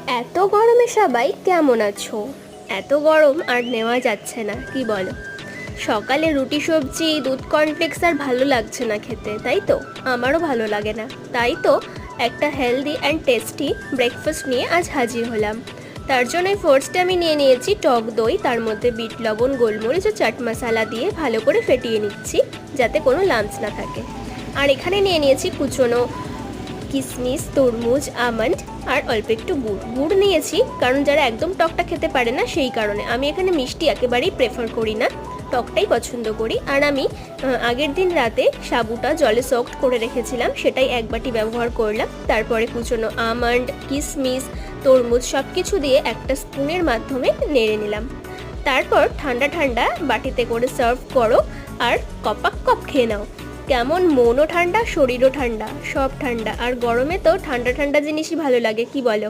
এত গরমে সবাই কেমন আছো? এত গরম আর নেওয়া যাচ্ছে না, কি বলো? সকালে রুটি সবজি দুধ কর্নফ্লেক্স আর ভালো লাগছে না খেতে, তাই তো? আমারও ভালো লাগে না। তাই তো একটা হেলদি অ্যান্ড টেস্টি ব্রেকফাস্ট নিয়ে আজ হাজির হলাম। তার জন্য ফার্স্টে আমি নিয়ে নিয়েছি টক দই, তার মধ্যে বিট লবণ, গোলমরিচ ও চাট মশলা দিয়ে ভালো করে ফেটিয়ে নিচ্ছি যাতে কোনো লাম্পস না থাকে। আর এখানে নিয়ে নিয়েছি কুচনো কিশমিশ, তরমুজ, আমন্ড আর অল্প একটু গুড় নিয়েছি, কারণ যারা একদম টকটা খেতে পারে না সেই কারণে। আমি এখানে মিষ্টি একেবারেই প্রেফার করি না, টকটাই পছন্দ করি। আর আমি আগের দিন রাতে সাবুটা জলে সফট করে রেখেছিলাম, সেটাই এক বাটি ব্যবহার করলাম। তারপরে কুচনো আমন্ড, কিশমিশ, তরমুজ সব কিছু দিয়ে একটা স্পুনের মাধ্যমে নেড়ে নিলাম। তারপর ঠান্ডা ঠান্ডা বাটিতে করে সার্ভ করো আর কপাক কপ খেয়ে নাও। কেমন মনও ঠান্ডা, শরীরও ঠান্ডা, সব ঠান্ডা। আর গরমে তো ঠান্ডা ঠান্ডা জিনিসই ভালো লাগে, কি বলো?